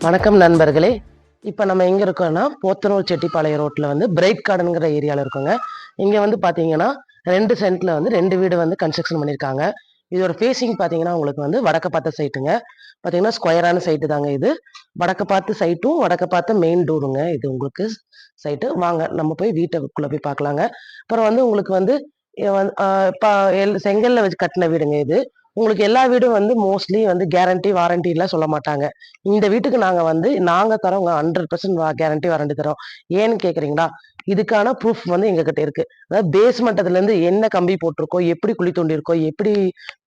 வணக்கம் நண்பர்களே. இப்போ நம்ம எங்கே இருக்கோம்னா போத்தனூர் செட்டிப்பாளையம் ரோட்டில் வந்து பிரைட் கார்டனுங்கிற ஏரியாவில் இருக்கோங்க. இங்கே வந்து பார்த்தீங்கன்னா 2 சென்ட்டில் வந்து 2 வீடு வந்து கன்ஸ்ட்ரக்ஷன் பண்ணியிருக்காங்க. இதோட ஃபேஸிங் பார்த்தீங்கன்னா உங்களுக்கு வந்து வடக்கு பார்த்த சைட்டுங்க. பார்த்தீங்கன்னா ஸ்கொயரான சைட்டு தாங்க இது. வடக்கு பார்த்த சைட்டும் வடக்கு பார்த்த மெயின் டோருங்க இது உங்களுக்கு சைட்டு. வாங்க நம்ம போய் வீட்டுக்குள்ளே போய் பார்க்கலாங்க. அப்புறம் வந்து உங்களுக்கு வந்து செங்கல்ல வச்சு கட்டின வீடுங்க இது. உங்களுக்கு எல்லா வீடும் வந்து மோஸ்ட்லி வந்து கேரண்டி வாரண்டிலாம் சொல்ல மாட்டாங்க. இந்த வீட்டுக்கு நாங்க தரோங்க 100% கேரண்டி வாரண்டி தரோம். ஏன்னு கேட்குறீங்களா? இதுக்கான ப்ரூஃப் வந்து எங்ககிட்ட இருக்கு. அதாவது பேஸ் மட்டத்துலேருந்து என்ன கம்பி போட்டிருக்கோம், எப்படி குழி தோண்டியிருக்கோம், எப்படி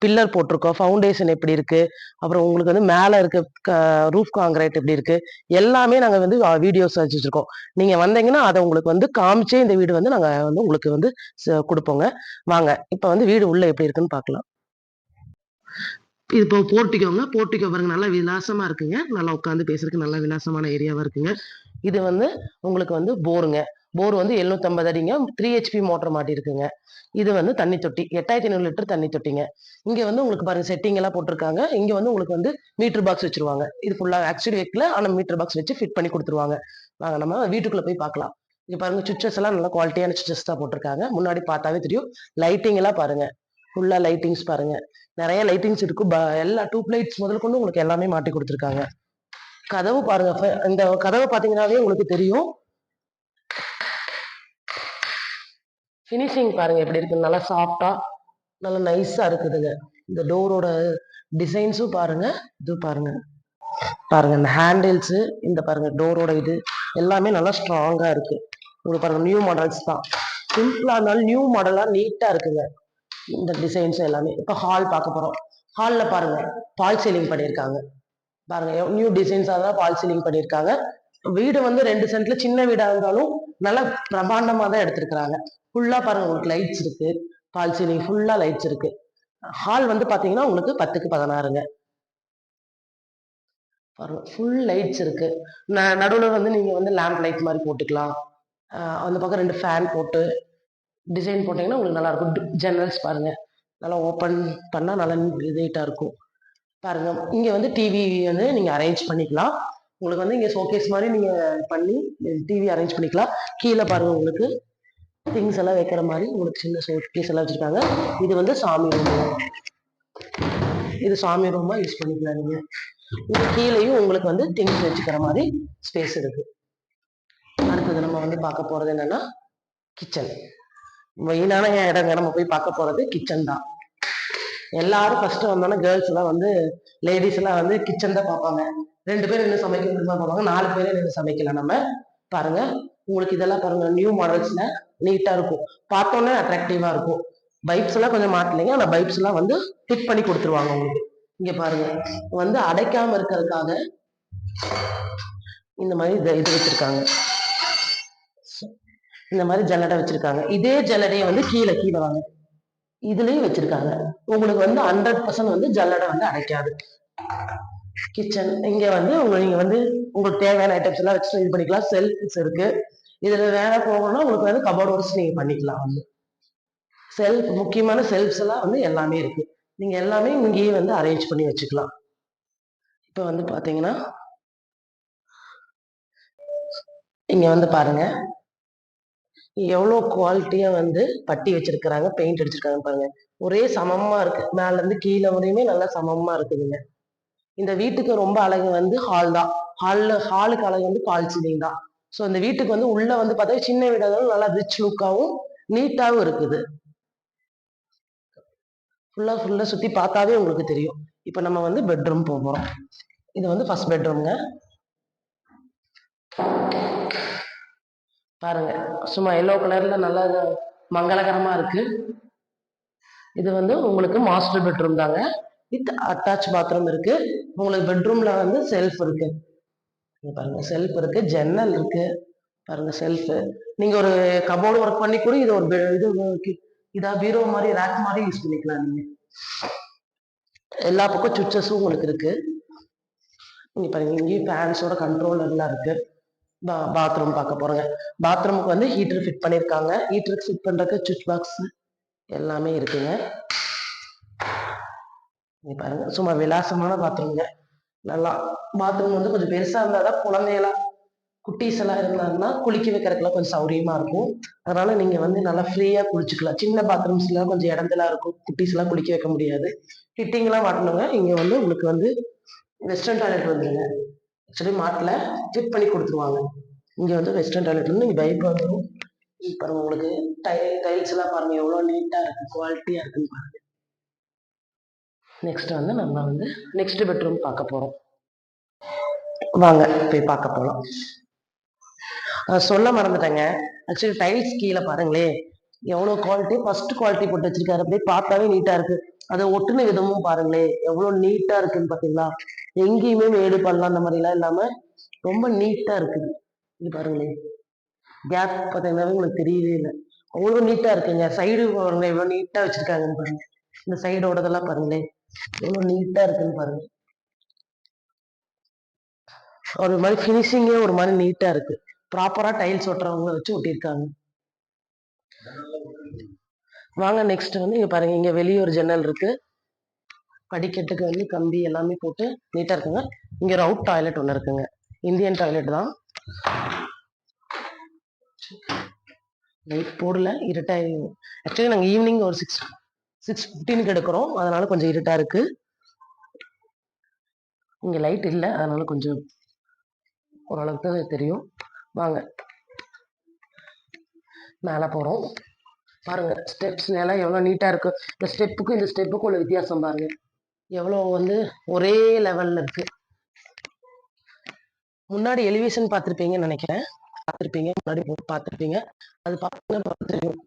பில்லர் போட்டிருக்கோம், ஃபவுண்டேஷன் எப்படி இருக்கு, அப்புறம் உங்களுக்கு வந்து மேலே இருக்க ரூஃப் காங்கிரீட் எப்படி இருக்கு, எல்லாமே நாங்கள் வந்து வீடியோஸ் வச்சுருக்கோம். நீங்கள் வந்தீங்கன்னா அதை உங்களுக்கு வந்து காமிச்சே இந்த வீடு வந்து நாங்கள் வந்து உங்களுக்கு வந்து கொடுப்போங்க. வாங்க இப்போ வந்து வீடு உள்ள எப்படி இருக்குன்னு பார்க்கலாம். இது இப்போ போர்ட்டிக்கோங்க. போர்ட்டிக்கோ பாருங்க, நல்லா விலாசமா இருக்குங்க. நல்லா உட்காந்து பேசுறதுக்கு நல்ல விலாசமான ஏரியாவா இருக்குங்க. இது வந்து உங்களுக்கு வந்து போருங்க. போர் வந்து 750 அடிங்க. 3 ஹெச்பி மோட்டர் மாட்டியிருக்குங்க. இது வந்து தண்ணி தொட்டி 8500 லிட்டர் தண்ணி தொட்டிங்க. இங்க வந்து உங்களுக்கு பாருங்க செட்டிங் எல்லாம் போட்டிருக்காங்க. இங்க வந்து உங்களுக்கு வந்து மீட்டர் பாக்ஸ் வச்சிருவாங்க. இது ஃபுல்லா ஆக்சுவலி வைக்கல, ஆனா மீட்டர் பாக்ஸ் வச்சு ஃபிட் பண்ணி கொடுத்துருவாங்க. வாங்க நம்ம வீட்டுக்குள்ள போய் பார்க்கலாம். இங்க பாருங்க சுவிச்சஸ் எல்லாம் நல்லா குவாலிட்டியான சுவிச்சஸ் தான் போட்டிருக்காங்க. முன்னாடி பார்த்தாவே தெரியும். லைட்டிங் எல்லாம் பாருங்க, ஃபுல்லா லைட்டிங்ஸ் பாருங்க. நிறைய லைட்டிங்ஸ் இருக்கு. எல்லா டியூப் லைட்ஸ் முதல் கொண்டு உங்களுக்கு எல்லாமே மாட்டி கொடுத்துருக்காங்க. கதவு பாருங்க, இந்த கதவை பாத்தீங்கன்னாவே உங்களுக்கு தெரியும். ஃபினிஷிங் பாருங்க எப்படி இருக்கு, நல்லா சாஃப்டா நல்லா நைஸா இருக்குதுங்க. இந்த டோரோட டிசைன்ஸும் பாருங்க. இது பாருங்க பாருங்க இந்த ஹேண்டில்ஸ், இந்த பாருங்க டோரோட இது எல்லாமே நல்லா ஸ்ட்ராங்கா இருக்கு. உங்களுக்கு பாருங்க நியூ மாடல்ஸ் தான். சிம்பிளா இருந்தாலும் நியூ மாடலா நீட்டா இருக்குங்க இந்த டிசைன்ஸ் எல்லாமே. இப்போ ஹால் பார்க்க போறோம். ஹால்ல பாருங்க ஃபால் சீலிங் பண்ணியிருக்காங்க. பாருங்க நியூ டிசைன்ஸாக தான் ஃபால் சீலிங் பண்ணியிருக்காங்க. வீடு வந்து 2 சென்ட்ல சின்ன வீடா இருந்தாலும் நல்லா பிரம்மாண்டமா தான் எடுத்திருக்கிறாங்க. ஃபுல்லா பாருங்க உங்களுக்கு லைட்ஸ் இருக்கு. ஃபால் சீலிங் ஃபுல்லா லைட்ஸ் இருக்கு. ஹால் வந்து பாத்தீங்கன்னா உங்களுக்கு 10க்கு 16ங்க. பாருங்க ஃபுல் லைட்ஸ் இருக்கு. நடுவில் வந்து நீங்க வந்து லேம்ப் லைட் மாதிரி போட்டுக்கலாம். அந்த பக்கம் 2 ஃபேன் போட்டு டிசைன் போட்டீங்கன்னா உங்களுக்கு நல்லா இருக்கும். ஜன்னல்ஸ் பாருங்க நல்லா ஓப்பன் பண்ணா நல்லா நீட்டா இருக்கும். பாருங்க இங்க வந்து டிவி வந்து நீங்க அரேஞ்ச் பண்ணிக்கலாம். உங்களுக்கு வந்து இங்க ஷோகேஸ் மாதிரி நீங்க பண்ணி டிவி அரேஞ்ச் பண்ணிக்கலாம். கீழே பாருங்க உங்களுக்கு திங்ஸ் எல்லாம் வைக்கிற மாதிரி உங்களுக்கு சின்ன ஷோகேஸ் எல்லாம் வச்சிருக்காங்க. இது வந்து சாமி ரூம். இது சாமி ரூமா யூஸ் பண்ணிக்கலாம் நீங்க. இது கீழேயும் உங்களுக்கு வந்து திங்ஸ் வச்சுக்கிற மாதிரி ஸ்பேஸ் இருக்கு. அடுத்தது நம்ம வந்து பார்க்க போறது என்னன்னா கிச்சன். மெயினான இடங்க நம்ம போய் பார்க்க போறது கிச்சன் தான். எல்லாரும் ஃபர்ஸ்ட் வந்தோன்னா கேர்ள்ஸ் எல்லாம் வந்து லேடிஸ் எல்லாம் வந்து கிச்சன் தான் பார்ப்பாங்க. 2 பேர் நின்று சமைக்க முடியுமா பார்ப்பாங்க. 4 பேரே நின்று சமைக்கலாம் நம்ம. பாருங்க உங்களுக்கு இதெல்லாம் பாருங்க நியூ மாடல்ஸ்ல நீட்டா இருக்கும். பார்த்தோன்னே அட்ராக்டிவா இருக்கும். பைப்ஸ் எல்லாம் கொஞ்சம் மாட்டலைங்க, ஆனா பைப்ஸ் எல்லாம் வந்து ஃபிட் பண்ணி கொடுத்துருவாங்க உங்களுக்கு. இங்க பாருங்க வந்து அடைக்காம இருக்கிறதுக்காக இந்த மாதிரி இது வச்சிருக்காங்க. இந்த மாதிரி ஜல்லடை வச்சிருக்காங்க. இதே ஜல்லடையை வந்து கீழே கீழே வாங்க இதுலயும் வச்சிருக்காங்க. உங்களுக்கு வந்து 100% வந்து ஜல்லடை வந்து அடைக்காது. கிச்சன் இங்க வந்து நீங்க வந்து உங்களுக்கு தேவையான ஐட்டம்ஸ் எல்லாம் வச்சு இது பண்ணிக்கலாம். செல்ஃப்ஸ் இருக்கு. இதுல வேற போகணும்னா உங்களுக்கு வந்து கபோர்ட் ஒர்க்ஸ் நீங்க பண்ணிக்கலாம். வந்து செல்ஃப் முக்கியமான செல்ஃப்ஸ் எல்லாம் வந்து எல்லாமே இருக்கு. நீங்க எல்லாமே இங்கேயே வந்து அரேஞ்ச் பண்ணி வச்சுக்கலாம். இப்ப வந்து பாத்தீங்கன்னா இங்க வந்து பாருங்க எவ்வளவு குவாலிட்டியா வந்து பட்டி வச்சிருக்கிறாங்க, பெயிண்ட் அடிச்சிருக்காங்க பாருங்க. ஒரே சமமா இருக்கு. மேல இருந்து கீழே வரையுமே நல்லா சமமா இருக்குதுங்க. இந்த வீட்டுக்கு ரொம்ப அழகு வந்து ஹால் தான். ஹாலுக்கு அழகு வந்து ஃபால் சீலிங் தான். ஸோ இந்த வீட்டுக்கு வந்து உள்ள வந்து பார்த்தா சின்ன வீடா இருந்தாலும் நல்லா ரிச் லுக்காவும் நீட்டாவும் இருக்குது. ஃபுல்லா சுத்தி பார்த்தாவே உங்களுக்கு தெரியும். இப்போ நம்ம வந்து பெட்ரூம் போறோம். இது வந்து ஃபர்ஸ்ட் பெட்ரூம்ங்க. பாருங்க சும்மா எல்லோ கலர்ல நல்லா மங்களகரமா இருக்கு. இது வந்து உங்களுக்கு மாஸ்டர் பெட்ரூம் தாங்க. வித் அட்டாச் பாத்ரூம் இருக்கு. உங்களுக்கு பெட்ரூம்ல வந்து செல்ஃப் இருக்கு. பாருங்க செல்ஃப் இருக்கு, ஜன்னல் இருக்கு. பாருங்க செல்ஃப். நீங்க ஒரு கபோர்டு ஒர்க் பண்ணி கூட இது ஒரு இதா பீரோ மாதிரி ரேக் மாதிரி யூஸ் பண்ணிக்கலாம் நீங்க. எல்லா பக்கம் சுவிச்சஸும் உங்களுக்கு இருக்கு. இங்க பாருங்க இங்கேயும் ஃபேன்ஸோட கண்ட்ரோல் எல்லாம் இருக்கு. பாத்ரூம் பார்க்க போறோங்க. பாத்ரூமுக்கு வந்து ஹீட்டர் ஃபிட் பண்ணிருக்காங்க. ஹீட்டருக்கு ஃபிட் பண்றதுக்கு சுவிட்ச் பாக்ஸ் எல்லாமே இருக்குங்க. பாருங்க சும்மா விலாசமான பாத்ரூம்ங்க. நல்லா பாத்ரூம் வந்து கொஞ்சம் பெருசா இருந்தாதான் குழந்தையெல்லாம் குட்டீஸ் எல்லாம் இருந்தாங்கன்னா குளிக்க வைக்கிறதுக்குலாம் கொஞ்சம் சௌரியமா இருக்கும். அதனால நீங்க வந்து நல்லா ஃப்ரீயா குளிச்சுக்கலாம். சின்ன பாத்ரூம்ஸ்ல கொஞ்சம் இடத்துல இருக்கும், குட்டீஸ் எல்லாம் குளிக்க வைக்க முடியாது. ஃபிட்டிங் எல்லாம் மாட்டணுங்க. இங்க வந்து உங்களுக்கு வந்து வெஸ்டர்ன் டாய்லெட் வந்துருங்க. ஆக்சுவலி மாட்டல, ஃபிட் பண்ணி கொடுத்துருவாங்க. இங்க வந்து வெஸ்டர்ன் டாய்லெட் வந்து நீங்க பைப் வந்துடும். இப்போ உங்களுக்கு டைல்ஸ் எல்லாம் பாருங்க எவ்வளவு நீட்டா இருக்கு, குவாலிட்டியா இருக்குன்னு பாருங்க. நெக்ஸ்ட் வந்து நம்ம வந்து நெக்ஸ்ட் பெட்ரூம் பார்க்க போறோம். வாங்க போய் பார்க்க போலாம். சொல்ல மறந்துட்டேங்க. ஆக்சுவலி டைல்ஸ் கீழே பாருங்களே எவ்வளவு குவாலிட்டி, ஃபர்ஸ்ட் குவாலிட்டி போட்டு வச்சிருக்காரு. அப்படியே பார்த்தாவே நீட்டா இருக்கு. அதை ஒட்டுன விதமும் பாருங்களே எவ்வளவு நீட்டா இருக்குன்னு பாத்தீங்களா. எங்கேயுமே மேடு பண்ணலாம் அந்த மாதிரி எல்லாம் இல்லாம ரொம்ப நீட்டா இருக்குது. இது பாருங்களேன், கேப் பார்த்தீங்கன்னா உங்களுக்கு தெரியவே இல்லை, அவ்வளவு நீட்டா இருக்குங்க. சைடு பாருங்க எவ்வளவு நீட்டா வச்சிருக்காங்கன்னு பாருங்க. இந்த சைடோடதெல்லாம் பாருங்களேன் எவ்வளவு நீட்டா இருக்குன்னு பாருங்க. ஒரு மாதிரி ஃபினிஷிங்கே ஒரு மாதிரி நீட்டா இருக்கு. ப்ராப்பரா டைல்ஸ் ஒட்டுறவங்க வச்சு ஒட்டியிருக்காங்க. வாங்க நெக்ஸ்ட் வந்து இங்க பாருங்க, இங்க வெளியே ஒரு ஜன்னல் இருக்கு. படிக்கட்டுக்கு வந்து கம்பி எல்லாமே போட்டு நீட்டா இருக்குங்க. இங்க ரவுட் டாய்லெட் ஒன்று இருக்குங்க, இந்தியன் டாய்லெட் தான். லைட் போடல, இருட்டா. ஆக்சுவலி நாங்கள் ஈவினிங் ஒரு 6:15 எடுக்கிறோம், அதனால கொஞ்சம் இருட்டா இருக்கு. இங்க லைட் இல்லை, அதனால கொஞ்சம் ஓரளவுக்கு தான் தெரியும். வாங்க மேலே போறோம். பாருங்க ஸ்டெப்ஸ் எல்லாம் எவ்வளோ நீட்டா இருக்கு. இந்த ஸ்டெப்புக்கும் இந்த ஸ்டெப்புக்கும் உள்ள வித்தியாசம் பாருங்க, எவ்வளோ வந்து ஒரே லெவல்ல இருக்கு. முன்னாடி எலிவேஷன் பார்த்துருப்பீங்கன்னு நினைக்கிறேன், பார்த்துருப்பீங்க, முன்னாடி பார்த்துருப்பீங்க. அது பார்த்து தெரியும்.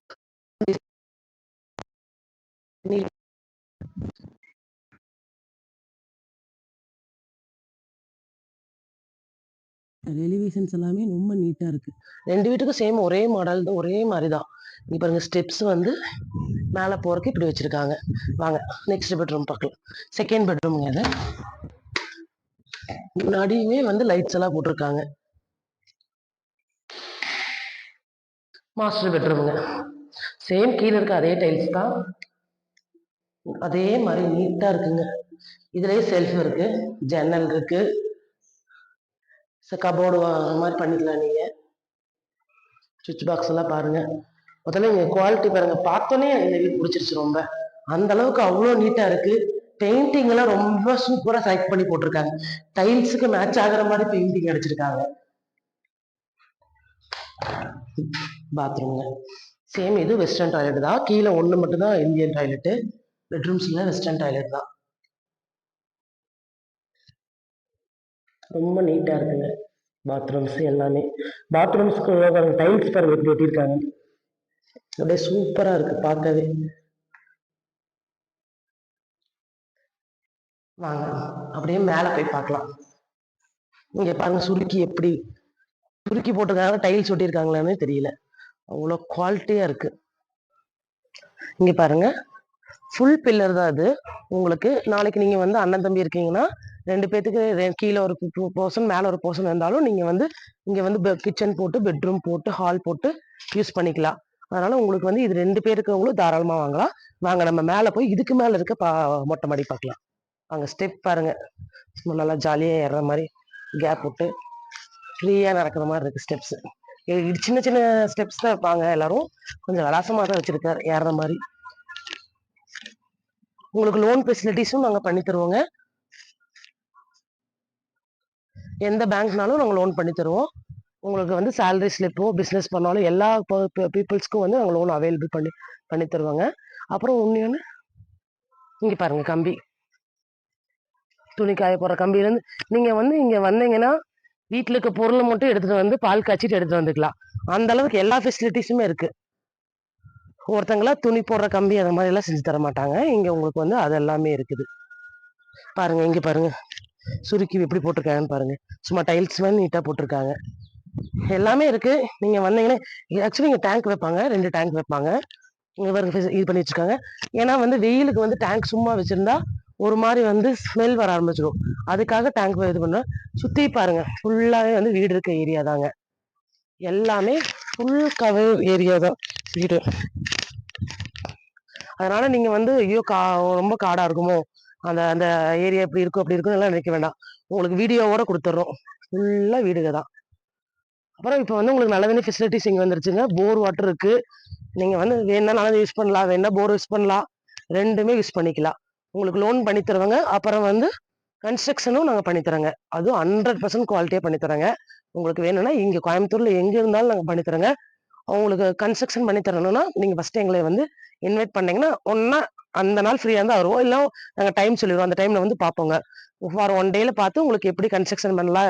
எலிவேஷன்ஸ் எல்லாமே ரொம்ப நீட்டா இருக்கு. ரெண்டு வீட்டுக்கும் சேம் ஒரே மாடல் தான், ஒரே மாதிரி தான். இங்க பாருங்க ஸ்டெப்ஸ் வந்து மேலே போறதுக்கு இப்படி வச்சிருக்காங்க. வாங்க நெக்ஸ்ட் பெட்ரூம் பார்க்கலாம். Second bedroom. அது முன்னாடியுமே வந்து லைட்ஸ் எல்லாம் போட்டிருக்காங்க. மாஸ்டர் பெட்ரூமுங்க. சேம் கீழே இருக்க அதே டைல்ஸ் தான், அதே மாதிரி நீட்டா இருக்குங்க. இதுலயே செல்ஃப் இருக்கு, ஜன்னல் இருக்கு, கபோர்டு மாதிரி பண்ணிக்கலாம் நீங்க. சுவிட்ச் பாக்ஸ் எல்லாம் பாருங்க. முதல்ல இங்க குவாலிட்டி பாருங்க, பார்த்தோன்னே இந்த வீடு பிடிச்சிருச்சு ரொம்ப. அந்த அளவுக்கு அவ்வளோ நீட்டா இருக்கு. பெயிண்டிங் எல்லாம் ரொம்ப சூப்பரா செலக்ட் பண்ணி போட்டிருக்காங்க. டைல்ஸுக்கு மேட்ச் ஆகுற மாதிரி பெயிண்டிங் அடிச்சிருக்காங்க. பாத்ரூம்ங்க சேம், இது வெஸ்டர்ன் டாய்லெட் தான். கீழே ஒன்று மட்டும் தான் இந்தியன் டாய்லெட்டு, பெட்ரூம்ஸ்ல வெஸ்டர்ன் டாய்லெட் தான். ரொம்ப நீட்டா இருக்குங்க பாத்ரூம்ஸ் எல்லாமே. பாத்ரூம்ஸ்க்கு டைல்ஸ் பாருங்க எப்படி ஒட்டியிருக்காங்க, அப்படியே சூப்பரா இருக்கு பார்க்கவே. வாங்க அப்படியே மேல போய் பார்க்கலாம். இங்க பாருங்க சுருக்கி எப்படி சுருக்கி போட்டிருக்காங்க, டைல்ஸ் ஒட்டியிருக்காங்களான்னு தெரியல, அவ்வளோ குவாலிட்டியா இருக்கு. இங்க பாருங்க ஃபுல் பில்லர் தான் அது. உங்களுக்கு நாளைக்கு நீங்க வந்து அண்ணன் தம்பி இருக்கீங்கன்னா ரெண்டு பேத்துக்கு கீழே ஒரு போர்ஷன் மேல ஒரு போர்ஷன் இருந்தாலும் நீங்க வந்து இங்க வந்து கிச்சன் போட்டு பெட்ரூம் போட்டு ஹால் போட்டு யூஸ் பண்ணிக்கலாம். அதனால உங்களுக்கு வந்து இது ரெண்டு பேருக்கவங்களும் தாராளமா வாங்கலாம். வாங்க நம்ம மேல போய் இதுக்கு மேல இருக்க மொட்டை மாடி பார்க்கலாம். அங்க ஸ்டெப் பாருங்க, நல்லா ஜாலியா ஏறுற மாதிரி கேப் விட்டு ஃப்ரீயா நடக்கிற மாதிரி இருக்கு ஸ்டெப்ஸ். சின்ன சின்ன ஸ்டெப்ஸ் தான் இருப்பாங்க, எல்லாரும் கொஞ்சம் விலாசமா தான் வச்சிருக்காரு ஏறுற மாதிரி. உங்களுக்கு லோன் ஃபெசிலிட்டிஸும் நாங்க பண்ணி தருவோங்க. எந்த பேங்க்னாலும் நாங்கள் லோன் பண்ணி தருவோம். உங்களுக்கு வந்து சேலரி ஸ்லிப்போ பிஸ்னஸ் பண்ணாலும் எல்லா பீப்புள்ஸ்க்கும் வந்து நாங்கள் லோன் அவைலபிள் பண்ணி தருவாங்க. அப்புறம் ஒன்று இங்கே பாருங்க கம்பி, துணி காய போடுற கம்பியிலேருந்து நீங்கள் வந்து இங்கே வந்தீங்கன்னா வீட்டில் இருக்க பொருளை மட்டும் எடுத்துகிட்டு வந்து பால் காய்ச்சிட்டு எடுத்துகிட்டு வந்துக்கலாம். அந்த அளவுக்கு எல்லா ஃபெசிலிட்டிஸுமே இருக்குது. ஒருத்தங்களா துணி போடுற கம்பி அந்த மாதிரி எல்லாம் செஞ்சு தர மாட்டாங்க. இங்கே உங்களுக்கு வந்து அது எல்லாமே இருக்குது. பாருங்க இங்கே பாருங்க சுருக்கி எப்படி போட்டிருக்காங்கன்னு பாருங்க, சும்மா டைல்ஸ் மாதிரி நீட்டாக போட்டிருக்காங்க. எல்லாமே இருக்கு. நீங்க வந்தீங்கன்னா ஆக்சுவலி இங்க டேங்க் வைப்பாங்க, 2 டேங்க் வைப்பாங்க. இங்க இது பண்ணி வச்சிருக்காங்க. ஏன்னா வந்து வெயிலுக்கு வந்து டேங்க் சும்மா வச்சிருந்தா ஒரு மாதிரி வந்து ஸ்மெல் வர ஆரம்பிச்சிடும். அதுக்காக டேங்க் இது பண்ண. சுத்தி பாருங்க ஃபுல்லாவே வந்து வீடு இருக்க ஏரியா தாங்க. எல்லாமே ஃபுல் கவர் ஏரியா தான் வீடு. அதனால நீங்க வந்து ஐயோ ரொம்ப காடா இருக்குமோ, அந்த அந்த ஏரியா இப்படி இருக்கும் அப்படி இருக்கும் எல்லாம் நினைக்க வேண்டாம். உங்களுக்கு வீடியோவோட குடுத்துர்றோம். ஃபுல்லா வீடுக தான். அப்புறம் இப்ப வந்து உங்களுக்கு நல்ல தண்ணி ஃபெசிலிட்டிஸ் இங்க வந்துருச்சுங்க. போர் வாட்டர் இருக்கு. நீங்க வந்து வேணுனா நல்ல தண்ணி யூஸ் பண்ணலாம். வேணுனா போர் யூஸ் பண்ணலாம். 2மே யூஸ் பண்ணிக்கலாம். உங்களுக்கு லோன் பண்ணி தருவாங்க. அப்புறம் வந்து கன்ஸ்ட்ரக்ஷனும் நாங்க பண்ணி தரோங்க. அதுவும் 100% குவாலிட்டியா பண்ணி தரோங்க. உங்களுக்கு வேணும்னா இங்க கோயம்புத்தூர்ல எங்க இருந்தாலும் நாங்க பண்ணி தரோங்க. உங்களுக்கு கன்ஸ்ட்ரக்ஷன் பண்ணி தரணும்னா, நீங்க ஃபர்ஸ்ட் எங்கள வந்து இன்வைட் பண்ணீங்கன்னா, ஒண்ணா அந்த நாள் ஃப்ரீயா இருந்தா வருவோம். இல்ல நாங்க டைம் சொல்லிருவோம். அந்த டைம்ல வந்து பார்ப்போங்க. ஃபார் 1 டேல பார்த்து உங்களுக்கு எப்படி கன்ஸ்ட்ரக்ஷன் பண்ணலாம்,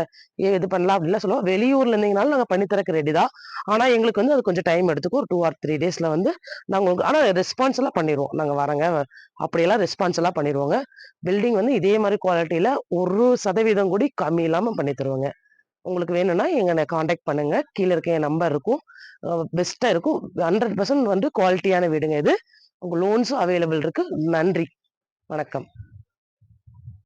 இது பண்ணலாம் அப்படின்லாம் சொல்லுவோம். வெளியூர்ல இருந்தீங்கனாலும் நாங்க பண்ணி தரக்கு ரெடி தான். ஆனா எங்களுக்கு வந்து அது கொஞ்சம் டைம் எடுத்துக்கும். ஒரு 2 ஆர் 3 டேஸ்ல வந்து நாங்க உங்களுக்கு ஆனா ரெஸ்பான்ஸ் எல்லாம் பண்ணிருவோம். நாங்க வரங்க, அப்படியெல்லாம் ரெஸ்பான்ஸ் எல்லாம் பண்ணிருவோங்க. பில்டிங் வந்து இதே மாரி குவாலிட்டில 1% கூடி கம்மி இல்லாம பண்ணி தருவோங்க. உங்களுக்கு வேணும்னா எங்கள கான்டாக்ட் பண்ணுங்க. கீழ இருக்க என் நம்பர் இருக்கும். பெஸ்ட்டா இருக்கும். 100% வந்து குவாலிட்டியான வீடுங்க இது. உங்க லோன்ஸும் அவைலபிள் இருக்கு. நன்றி. வணக்கம்.